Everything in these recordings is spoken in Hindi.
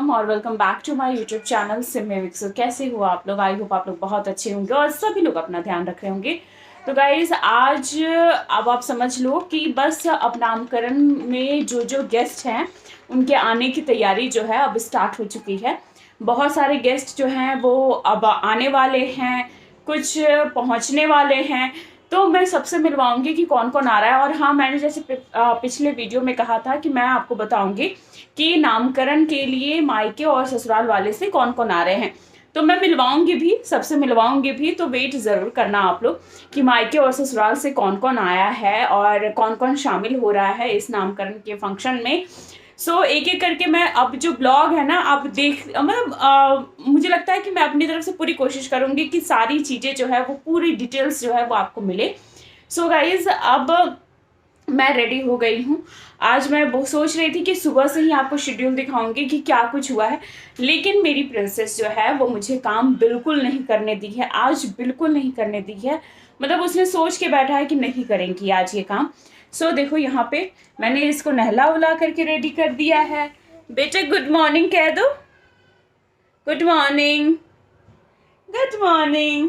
अस्सलाम और welcome back to my YouTube channel Simi विक्सो। कैसे हो आप लोग? आई होप आप लोग बहुत अच्छे होंगे और सभी लोग अपना ध्यान रख रहे होंगे। तो गाइज आज अब आप समझ लो कि बस अब नामकरण में जो जो गेस्ट हैं उनके आने की तैयारी जो है अब स्टार्ट हो चुकी है। बहुत सारे गेस्ट जो हैं वो अब आने वाले हैं, कुछ पहुंचने वाले हैं। तो मैं सबसे मिलवाऊंगी कि कौन कौन आ रहा है। और हाँ, मैंने जैसे पिछले वीडियो में कहा था कि मैं आपको बताऊंगी कि नामकरण के लिए मायके और ससुराल वाले से कौन कौन आ रहे हैं। तो मैं मिलवाऊंगी भी, सबसे मिलवाऊंगी भी। तो वेट ज़रूर करना आप लोग कि मायके और ससुराल से कौन कौन आया है और कौन कौन शामिल हो रहा है इस नामकरण के फंक्शन में। सो एक एक करके मैं अब जो ब्लॉग है ना आप देख मतलब मुझे लगता है कि मैं अपनी तरफ से पूरी कोशिश करूंगी कि सारी चीज़ें जो है वो पूरी डिटेल्स जो है वो आपको मिले। सो गाइज अब मैं रेडी हो गई हूँ। आज मैं वो सोच रही थी कि सुबह से ही आपको शेड्यूल दिखाऊंगी कि क्या कुछ हुआ है, लेकिन मेरी प्रिंसेस जो है वो मुझे काम बिल्कुल नहीं करने दी है, आज बिल्कुल नहीं करने दी है। मतलब उसने सोच के बैठा है कि नहीं करेंगी आज ये काम। सो देखो यहाँ पे मैंने इसको नहला उला करके रेडी कर दिया है। बेटे गुड मॉर्निंग कह दो। Good morning, good morning.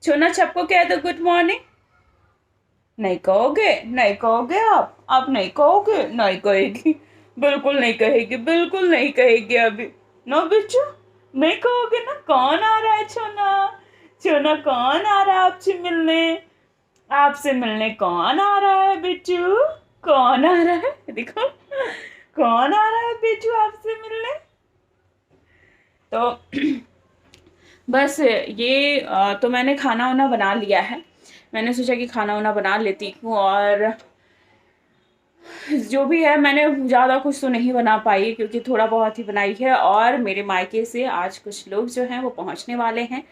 छोना छप्पो कह दो गुड मॉर्निंग। नहीं कहोगे? नहीं कहोगे? आप नहीं कहोगे? नहीं कहेगी, बिल्कुल नहीं कहेगी, बिल्कुल नहीं कहेगी अभी। नो बिच्चू, नहीं कहोगे ना? कौन आ रहा है छोना? छोना कौन आ रहा है आपसे मिलने? आपसे मिलने कौन आ रहा है बिच्चू? कौन आ रहा है? देखो कौन आ रहा है बिच्चू आपसे मिलने। तो बस ये तो मैंने खाना वाना बना लिया है। मैंने सोचा कि खाना वाना बना लेती हूँ और जो भी है मैंने ज़्यादा कुछ तो नहीं बना पाई क्योंकि थोड़ा बहुत ही बनाई है। और मेरे मायके से आज कुछ लोग जो हैं वो पहुंचने वाले हैं,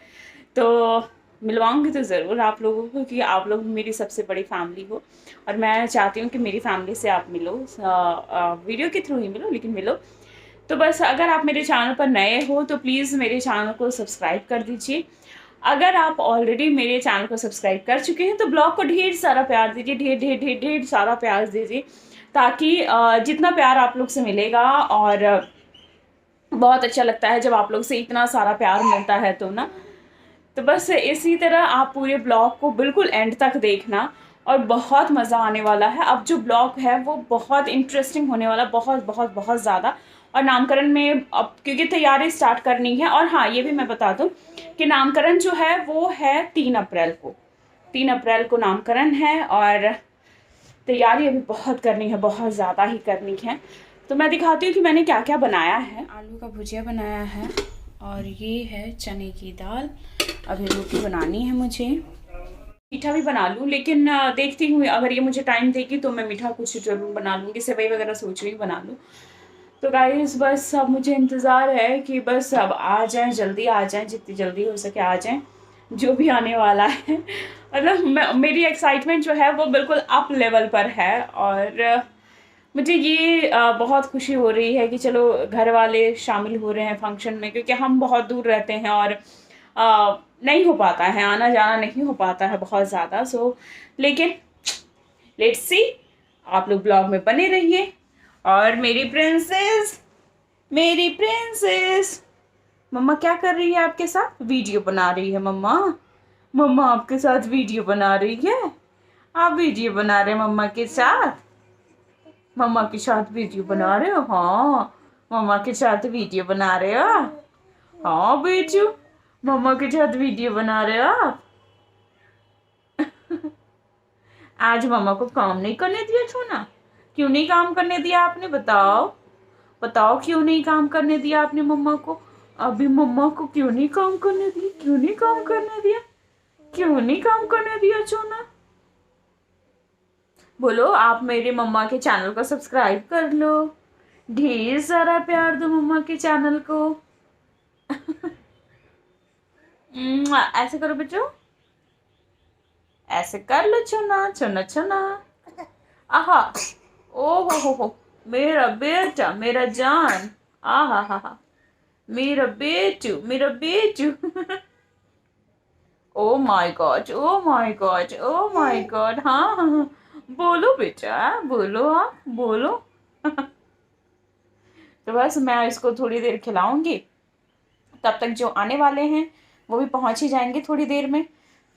तो मिलवाऊंगी तो ज़रूर आप लोगों को क्योंकि आप लोग मेरी सबसे बड़ी फैमिली हो और मैं चाहती हूँ कि मेरी फैमिली से आप मिलो, वीडियो के थ्रू ही मिलो लेकिन मिलो। तो बस अगर आप मेरे चैनल पर नए हो तो प्लीज़ मेरे चैनल को सब्सक्राइब कर दीजिए। अगर आप ऑलरेडी मेरे चैनल को सब्सक्राइब कर चुके हैं तो ब्लॉग को ढेर सारा प्यार दीजिए, ढेर ढेर ढेर ढेर सारा प्यार दीजिए, ताकि जितना प्यार आप लोग से मिलेगा और बहुत अच्छा लगता है जब आप लोग से इतना सारा प्यार मिलता है तो ना। तो बस इसी तरह आप पूरे ब्लॉग को बिल्कुल एंड तक देखना और बहुत मज़ा आने वाला है। अब जो ब्लॉग है वो बहुत इंटरेस्टिंग होने वाला, बहुत बहुत बहुत ज़्यादा। और नामकरण में अब क्योंकि तैयारी स्टार्ट करनी है। और हाँ, ये भी मैं बता दूं कि नामकरण जो है वो है 3 अप्रैल को। 3 अप्रैल को नामकरण है और तैयारी अभी बहुत करनी है, बहुत ज़्यादा ही करनी है। तो मैं दिखाती हूँ कि मैंने क्या क्या बनाया है। आलू का भुजिया बनाया है और ये है चने की दाल। अभी रोटी बनानी है मुझे। मीठा भी बना लूँ लेकिन देखती हूँ अगर ये मुझे टाइम देगी तो मैं मीठा कुछ ज़रूर बना लूँगी, सेवई वगैरह सोच रही हूँ बना लूँ। तो गाइस बस अब मुझे इंतज़ार है कि बस अब आ जाएं, जल्दी आ जाएं, जितनी जल्दी हो सके आ जाएं जो भी आने वाला है। मतलब मेरी एक्साइटमेंट जो है वो बिल्कुल अप लेवल पर है और मुझे ये बहुत खुशी हो रही है कि चलो घर वाले शामिल हो रहे हैं फंक्शन में, क्योंकि हम बहुत दूर रहते हैं और नहीं हो पाता है, आना जाना नहीं हो पाता है बहुत ज़्यादा। सो लेकिन लेट्स सी, आप लोग ब्लॉग में बने रहिए। और मेरी प्रिंसेस, मेरी प्रिंसेस मम्मा क्या कर रही है आपके साथ? वीडियो बना रही है मम्मा। मम्मा आपके साथ वीडियो बना रही है। आप वीडियो बना रहे हैं मम्मा के साथ? मम्मा के साथ वीडियो बना रहे हो? हाँ, मम्मा के साथ वीडियो बना रहे हो? हाँ बेटू, मम्मा के साथ वीडियो बना रहे हो आप? आज मम्मा को काम नहीं करने दिया छोना? क्यों नहीं काम करने दिया आपने? बताओ बताओ, क्यों नहीं काम करने दिया आपने मम्मा को? अभी मम्मा को क्यों नहीं काम करने दिया? क्यों नहीं काम करने दिया? क्यों नहीं काम करने दिया छोना? बोलो, आप मेरे मम्मा के चैनल को सब्सक्राइब कर लो, ढेर सारा प्यार दो मम्मा के चैनल को। ऐसे करो बच्चों, ऐसे कर लो छोना, छोना छोना। आहा, ओ हो, मेरा बेटा, मेरा जान, आहा हा हा, मेरा बेटू, मेरा बेटू। Oh my god, oh my god, oh my god. हाँ हाँ बोलो बेटा, बोलो, आप बोलो। तो बस मैं इसको थोड़ी देर खिलाऊंगी, तब तक जो आने वाले हैं वो भी पहुंच ही जाएंगे थोड़ी देर में,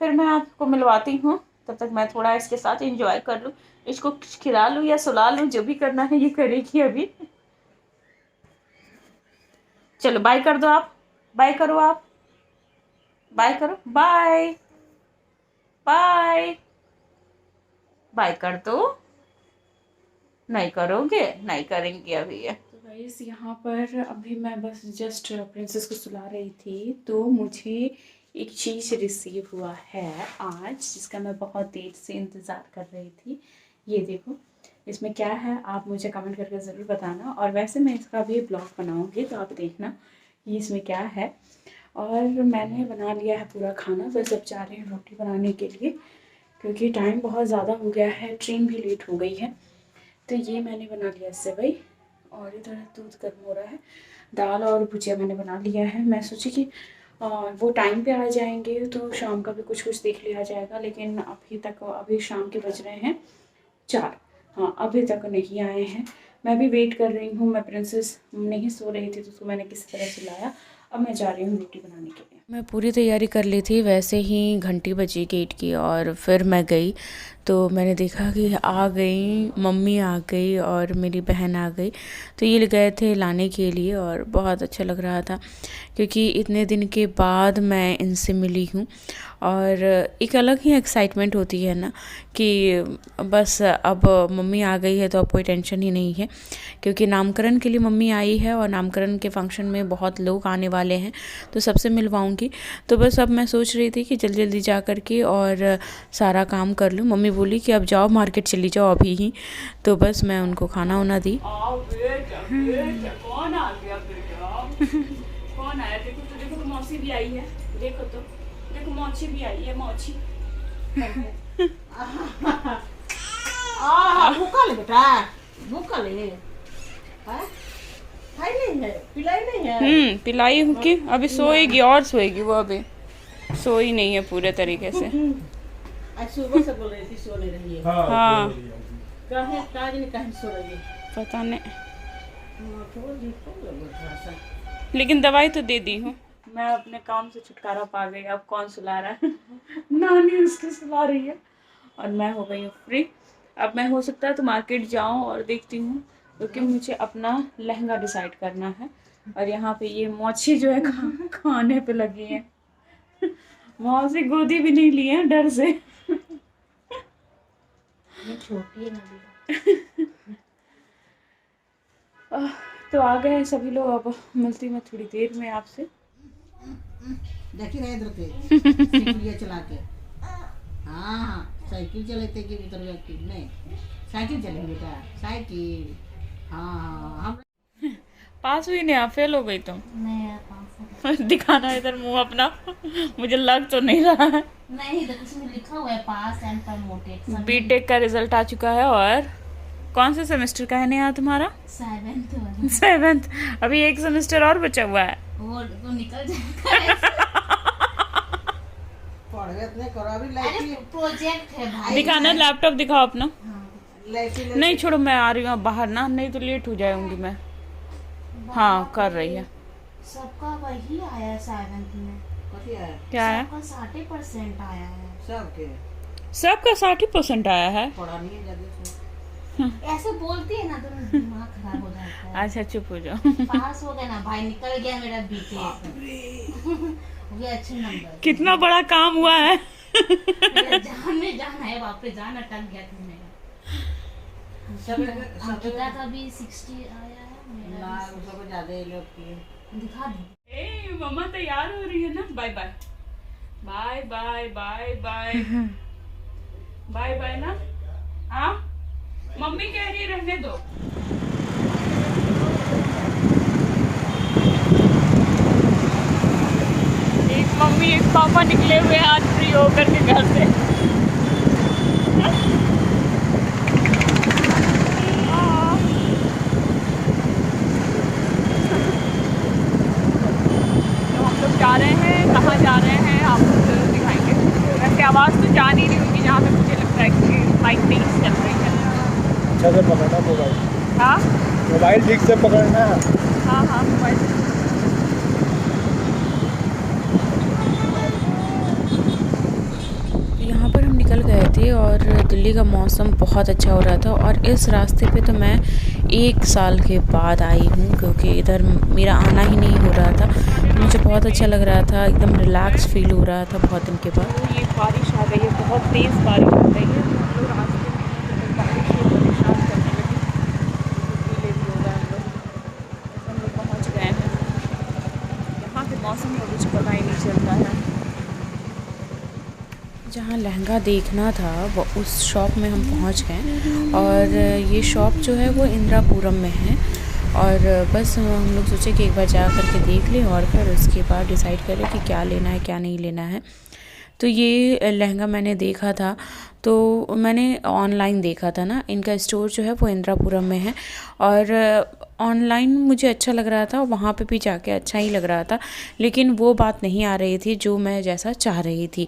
फिर मैं आपको मिलवाती हूँ। तब तक मैं थोड़ा इसके साथ एंजॉय कर लूँ, इसको खिला लूँ या सुला लूँ, जो भी करना है ये करेगी अभी। चलो बाय कर दो आप, बाय करो आप, बाय करो, बाय बाय बाय कर दो। नहीं करोगे? नहीं करेंगे अभी ये। तो गाइस यहाँ पर अभी मैं बस जस्ट प्रिंसेस को सुला रही थी, तो मुझे एक चीज़ रिसीव हुआ है आज, जिसका मैं बहुत देर से इंतज़ार कर रही थी। ये देखो इसमें क्या है, आप मुझे कमेंट करके ज़रूर बताना, और वैसे मैं इसका भी ब्लॉग बनाऊँगी तो आप देखना कि इसमें क्या है। और मैंने बना लिया है पूरा खाना, बस अब जा रहे हैं रोटी बनाने के लिए, क्योंकि टाइम बहुत ज़्यादा हो गया है, ट्रेन भी लेट हो गई है। तो ये मैंने बना लिया सेवई, और इधर दूध गर्म हो रहा है, दाल और भुजिया मैंने बना लिया है। मैं सोची कि वो टाइम पे आ जाएंगे तो शाम का भी कुछ कुछ देख लिया जाएगा, लेकिन अभी शाम के बज रहे हैं 4। हाँ, अभी तक नहीं आए हैं। मैं भी वेट कर रही हूँ। मैं प्रिंसेस नहीं सो रही थी तो उसको मैंने किसी तरह सुलाया। अब मैं जा रही हूँ रोटी बनाने के लिए। मैं पूरी तैयारी कर ली थी, वैसे ही घंटी बजी गेट की, और फिर मैं गई तो मैंने देखा कि आ गई, मम्मी आ गई और मेरी बहन आ गई। तो ये गए थे लाने के लिए, और बहुत अच्छा लग रहा था क्योंकि इतने दिन के बाद मैं इनसे मिली हूँ, और एक अलग ही एक्साइटमेंट होती है ना कि बस अब मम्मी आ गई है तो अब कोई टेंशन ही नहीं है, क्योंकि नामकरण के लिए मम्मी आई है और नामकरण के फंक्शन में बहुत लोग आने वाले हैं तो सबसे मिलवाऊंगी। तो बस अब मैं सोच रही थी कि जल्दी जल्दी जा कर के और सारा काम कर लूँ। मम्मी बोली कि अब जाओ मार्केट चली जाओ अभी ही, तो बस मैं उनको खाना वाना दी। कौन आ गया बेटा? कौन आया? देखो तो, देखो तो मौसी भी आई है, देखो तो, देखो मौसी भी आई है, मौसी। भूखा ले बेटा, भूखा ले, खाई नहीं है, पिलाई नहीं है। पिलाई हूँ कि अभी सोएगी, और सोएगी वो, अभी सोई नहीं है पूरे तरीके से। आज सुबह से बोल रही थी सो नहीं रही है। हाँ कहीं सो रही है पता नहीं, लेकिन दवाई तो दे दी हूँ। मैं अपने काम से छुटकारा पा गई। अब कौन सुला रहा है? नानी उसको सुला रही है, और मैं हो गई हूँ फ्री। अब मैं हो सकता है तो मार्केट जाऊँ और देखती हूँ, क्योंकि मुझे अपना लहंगा डिसाइड करना है। और यहाँ पे ये मौछी जो है खाने पे लगी है। वहाँ से गोदी भी नहीं ली है डर से। ये छोटी है ना। तो आ गए हैं सभी लोग। अब मिलती मैं थोड़ी देर में आपसे। देखी रहे इधर के साइकिल चला के। हाँ साइकिल चलाते कि उधर की नहीं, साइकिल चले बेटा, साइकिल। हाँ हम पास हुई नहीं, आप फेल हो गई तुम। नहीं पास दिखाना इधर मुंह अपना। मुझे लग तो नहीं रहा है। नहीं, तो इसमें लिखा हुआ है पास एंड प्रमोटेड। बीटेक का रिजल्ट आ चुका है। और कौन से सेमेस्टर का है नेहा तुम्हारा? 7th। अभी एक सेमेस्टर और बचा हुआ है। वो तो निकल जाएगा। अरे प्रोजेक्ट है भाई। दिखाना, लैपटॉप दिखाओ अपना। हाँ। नहीं छोड़ो, मैं आ रही हूँ बाहर ना, नहीं तो लेट हो जाऊंगी मैं। हाँ कर रही है। सबका वही आया 7th में। क्या है? सबका 60% आया है। सबका 60% आया है। पढ़ा नहीं है ज्यादा। ऐसे बोलती है ना तो दिमाग खराब हो जाता है। अच्छा चुप हो जाओ। पास हो गया ना भाई, निकल गया मेरा बीटेक। वो अच्छे नंबर। कितना बड़ा काम हुआ है। मेरा जान में जान है, बाप रे जान अटक गया था मेरा। अंकिता का भी 60 आया है, मेरा उसको ज्यादा ही लोग की दिखा दे। ए मम्मा तैयार हो रही है ना। Bye bye bye bye bye bye bye bye ना। हाँ मम्मी कह रही है रहने दो। एक मम्मी एक पापा निकले हुए हैं आज फ्री होकर के घर से। जा रहे हैं, कहाँ जा रहे हैं आप लोग दिखाएंगे। वैसे आवाज़ तो जा नहीं रही होगी, जहाँ तक मुझे लगता है कि बाइक नहीं चल रही है। अच्छा से पकड़ना मोबाइल। हाँ मोबाइल ठीक से पकड़ना। हाँ हाँ यहाँ पर हम निकल गए थे और दिल्ली का मौसम बहुत अच्छा हो रहा था। और इस रास्ते पे तो मैं 1 साल के बाद आई हूँ, क्योंकि इधर मेरा आना ही नहीं हो रहा था। तो मुझे बहुत अच्छा लग रहा था, एकदम रिलैक्स फील हो रहा था बहुत दिन के बाद। तो ये बारिश आ गई है, बहुत तेज़ बारिश आ गई है। तो हम लोग रास्ते में हैं, तो फिर बारिश से परेशान करने लगी, तो गीले भी हो गए हम लोग। तो हम लोग पहुँच गए हैं। यहाँ के मौसम का कुछ पता ही नहीं चलता है। जहाँ लहंगा देखना था वो उस शॉप में हम पहुँच गए। और ये शॉप जो है वो इंदिरापुरम में है। और बस हम लोग सोचे कि एक बार जा कर के देख लें और फिर उसके बाद डिसाइड करें कि क्या लेना है क्या नहीं लेना है। तो ये लहंगा मैंने देखा था, तो मैंने ऑनलाइन देखा था ना, इनका स्टोर जो है वो इंदिरापुरम में है। और ऑनलाइन मुझे अच्छा लग रहा था, वहाँ पे भी जाके अच्छा ही लग रहा था, लेकिन वो बात नहीं आ रही थी जो मैं जैसा चाह रही थी।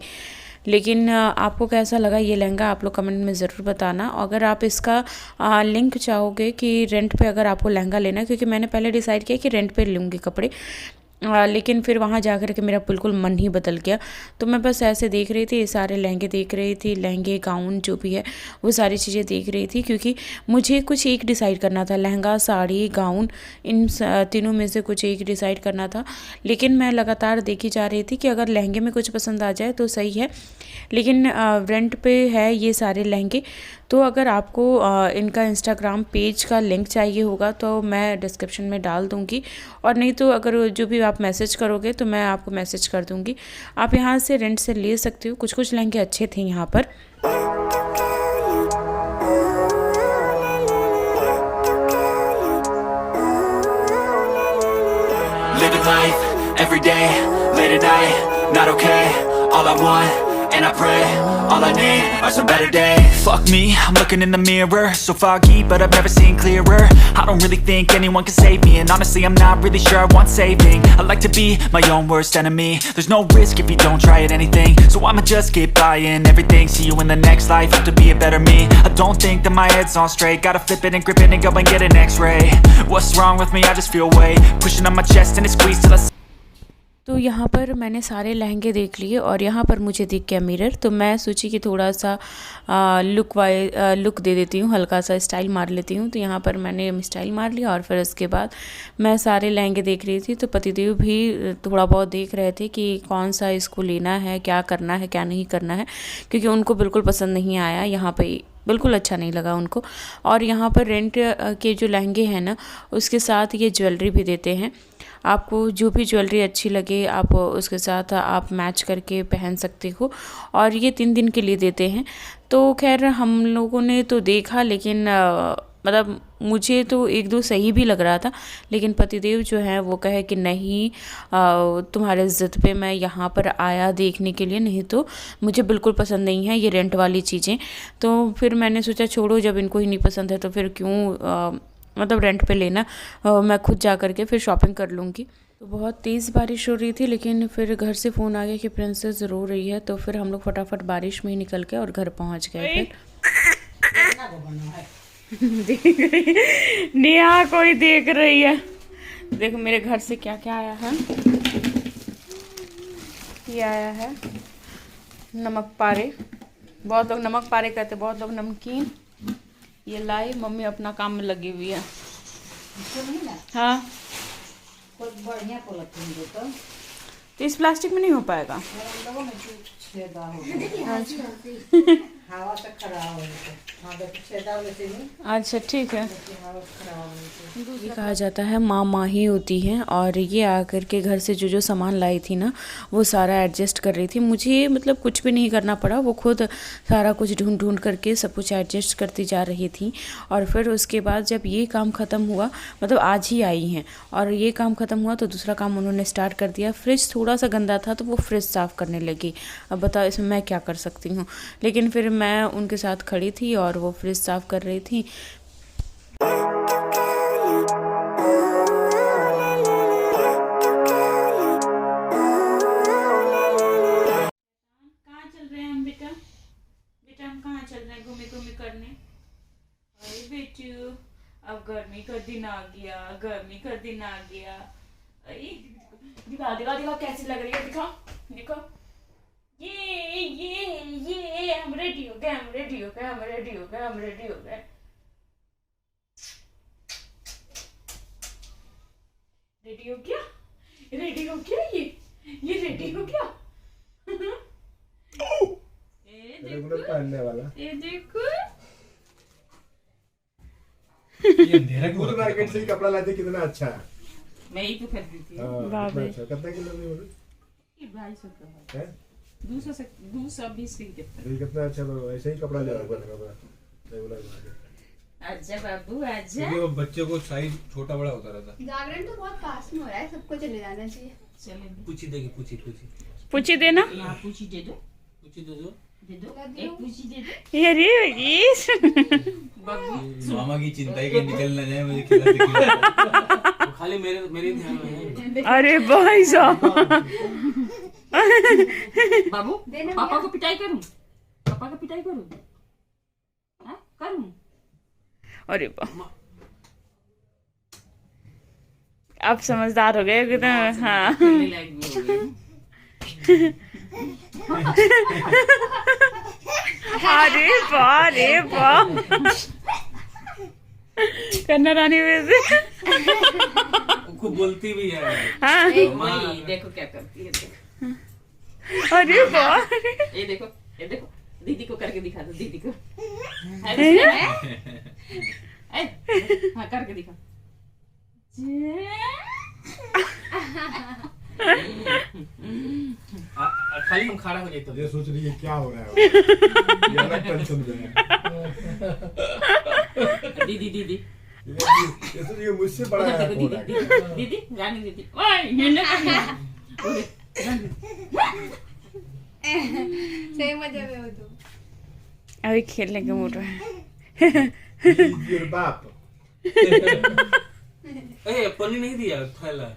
लेकिन आपको कैसा लगा ये लहंगा, आप लोग कमेंट में ज़रूर बताना। अगर आप इसका लिंक चाहोगे कि रेंट पे अगर आपको लहंगा लेना है, क्योंकि मैंने पहले डिसाइड किया कि रेंट पे लूँगी कपड़े, लेकिन फिर वहाँ जा कर के मेरा बिल्कुल मन ही बदल गया। तो मैं बस ऐसे देख रही थी, सारे लहंगे देख रही थी, लहंगे गाउन जो भी है वो सारी चीज़ें देख रही थी, क्योंकि मुझे कुछ एक डिसाइड करना था, लहंगा साड़ी गाउन इन तीनों में से कुछ एक डिसाइड करना था। लेकिन मैं लगातार देखी जा रही थी कि अगर लहंगे में कुछ पसंद आ जाए तो सही है, लेकिन रेंट पे है ये सारे लहंगे। तो अगर आपको इनका इंस्टाग्राम पेज का लिंक चाहिए होगा तो मैं डिस्क्रिप्शन में डाल दूँगी, और नहीं तो अगर जो भी आप मैसेज करोगे तो मैं आपको मैसेज कर दूँगी। आप यहाँ से रेंट से ले सकते हो। कुछ कुछ लहंगे अच्छे थे यहाँ पर। Living life, every day, late at night, not okay. All I want, and I pray, all I need are some better days. Fuck me, I'm looking in the mirror, so foggy, but I've never seen clearer. I don't really think anyone can save me, and honestly I'm not really sure I want saving. I like to be my own worst enemy. There's no risk if you don't try at anything, so I'ma just keep buying everything. See you in the next life, have to be a better me. I don't think that my head's on straight, gotta flip it and grip it and go and get an x-ray. What's wrong with me? I just feel weight pushing on my chest and it squeezes till I... तो यहाँ पर मैंने सारे लहंगे देख लिए और यहाँ पर मुझे दिख गया मिरर, तो मैं सोची कि थोड़ा सा लुक दे देती हूँ, हल्का सा स्टाइल मार लेती हूँ। तो यहाँ पर मैंने स्टाइल मार लिया और फिर उसके बाद मैं सारे लहंगे देख रही थी। तो पतिदेव भी थोड़ा बहुत देख रहे थे कि कौन सा इसको लेना है, क्या करना है क्या नहीं करना है, क्योंकि उनको बिल्कुल पसंद नहीं आया, यहाँ पर बिल्कुल अच्छा नहीं लगा उनको। और यहाँ पर रेंट के जो लहंगे हैं ना, उसके साथ ये ज्वेलरी भी देते हैं। आपको जो भी ज्वेलरी अच्छी लगे आप उसके साथ आप मैच करके पहन सकते हो, और ये 3 दिन के लिए देते हैं। तो खैर हम लोगों ने तो देखा, लेकिन मतलब मुझे तो 1-2 सही भी लग रहा था, लेकिन पतिदेव जो है वो कहे कि नहीं, तुम्हारे ज़िद पे मैं यहाँ पर आया देखने के लिए, नहीं तो मुझे बिल्कुल पसंद नहीं है ये रेंट वाली चीज़ें। तो फिर मैंने सोचा छोड़ो, जब इनको ही नहीं पसंद है तो फिर क्यों मतलब रेंट पे लेना, मैं खुद जा कर के फिर शॉपिंग कर लूँगी। तो बहुत तेज़ बारिश हो रही थी, लेकिन फिर घर से फ़ोन आ गया कि प्रिंसेस रो रही है, तो फिर हम लोग फटाफट बारिश में ही निकल के और घर पहुँच गए। फिर देख रही नेहा, कोई देख रही है। देखो मेरे घर से क्या क्या आया है। ये आया है नमक पारे, बहुत लोग नमक पारे कहते, बहुत लोग नमकीन। ये लाई, मम्मी अपना काम में लगी हुई है। हाँ बढ़िया तो इस प्लास्टिक में नहीं हो पाएगा। हवा से खराब हो अच्छा ठीक है। ये कहा जाता है माँ माँ ही होती हैं, और ये आकर के घर से जो जो सामान लाई थी ना वो सारा एडजस्ट कर रही थी। मुझे मतलब कुछ भी नहीं करना पड़ा, वो खुद सारा कुछ ढूंढ ढूंढ करके सब कुछ एडजस्ट करती जा रही थी। और फिर उसके बाद जब ये काम ख़त्म हुआ, मतलब आज ही आई हैं, और ये काम ख़त्म हुआ तो दूसरा काम उन्होंने स्टार्ट कर दिया। फ्रिज थोड़ा सा गंदा था तो वो फ्रिज साफ़ करने लगी। अब बताओ इसमें मैं क्या कर सकती हूँ, लेकिन फिर मैं उनके साथ खड़ी थी और वो फ्रिज साफ़ कर रही थी। कहाँ चल रहे हैं हम बेटा? बेटा हम कहाँ चल रहे हैं घूमे घूमे करने? अरे बेटू, अब घर गर्मी का दिन आ गया, गर्मी का दिन आ गया। दिखा दिखा दिखा कैसी लग रही है, दिखा दिखा। ये हम रेडी हो गए, हम रेडी हो गए, हम रेडी हो गए, हम रेडी हो गए। रेडी हो गया, रेडी हो गया, ये रेडी हो गया। पहनने वाला ये देखो, ये अंधेरा क्यों रखा है? मार्केट से ही कपड़ा लाते कितना अच्छा है। मैं ही तो खरीदी थी। हाँ, कितना अच्छा। कितना किलो में बोले? 250 का है 220 की कितना। ये कितना अच्छा लोग ऐसे ही कपड़ा ले रहा है रेगुलर मार्केट। आजा बाबू आजा। क्योंकि वो बच्चे को साइज छोटा बड़ा होता रहता। जागरण तो बहुत पास में हो रहा है, सबको चले जाना चाहिए। चले पूछी देगी, पूछी पूछी देना। हाँ पूछी दे दो, पूछी दे दो। दे दो, एक पूछी दे दो। ये मामा की चिंता ही कि निकल ना जाए मुझे खिला खाली मेरे ध्यान में है। अरे भाई साहब। बाबू देना पापा भैया। को पिटाई करूं, पापा को पिटाई करूं, हाँ करूं। अरे वाह, आप समझदार हो गए कितना। हाँ खेलने लायक भी हो गए। अरे वाह, अरे वाह। कन्ना रानी वैसे खूब बोलती भी है। हाँ वही, देखो क्या करती है, देखो। अरे वाह, ये देखो, ये देखो, दीदी को करके दिखा दो, दीदी को। हाँ करके दिखा। खाली हम खड़ा हो जाते ये सोच रही है क्या हो रहा है। ये अलग टेंशन में है। दीदी दीदी ये सोच रही है मुझसे बड़ा है दीदी फोन है। दीदी दीदी रानी दीदी। ओए हिलने का सही मजे में हो तुम। अभी खेलने का मूड है। ये बाप ए पन्नी नहीं दिया थैला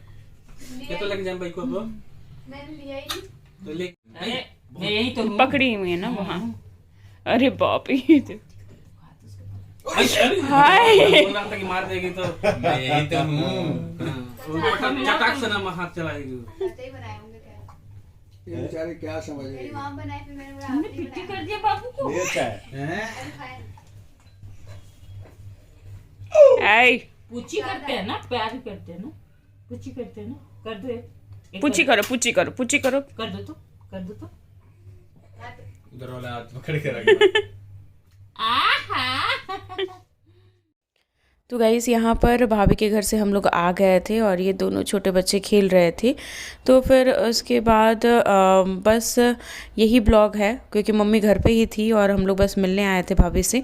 ये तो लग जाए भाई को अब मैंने लिया ही नहीं। तो ले अरे मैं यही तो पकड़ी हुई है ना वहाँ। अरे बाप रे, हाय। बोल रहा था कि मार देगी तो मैं यही तो हूँ। चटाक से ना हाथ चलाएगी। ऐसे ही बनाए होंगे क्या? ये बेचारे क्या समझ मेरी रही मॉम बनाए, फिर मैंने बोला हमने आपने ही पिट्टी बनाया। कर दिया बाबू को। ये अच्छा है। हैं अरे खाए। ऐ पूछी करते हैं ना, प्यार करते हैं ना, पूछी करते हैं ना, कर दो एक पूछी करो, पूछी करो, पूछी करो। कर दो तो, कर दो तो। उधर वाला हाथ पकड़ के रख। तो गाइस यहाँ पर भाभी के घर से हम लोग आ गए थे और ये दोनों छोटे बच्चे खेल रहे थे। तो फिर उसके बाद बस यही ब्लॉग है, क्योंकि मम्मी घर पे ही थी और हम लोग बस मिलने आए थे भाभी से।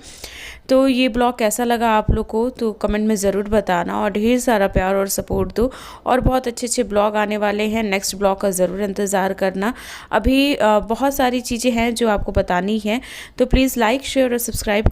तो ये ब्लॉग कैसा लगा आप लोग को तो कमेंट में ज़रूर बताना और ढेर सारा प्यार और सपोर्ट दो। और बहुत अच्छे अच्छे ब्लॉग आने वाले हैं, नेक्स्ट ब्लॉग का ज़रूर इंतज़ार करना। अभी बहुत सारी चीज़ें हैं जो आपको बतानी है, तो प्लीज़ लाइक शेयर और सब्सक्राइब कर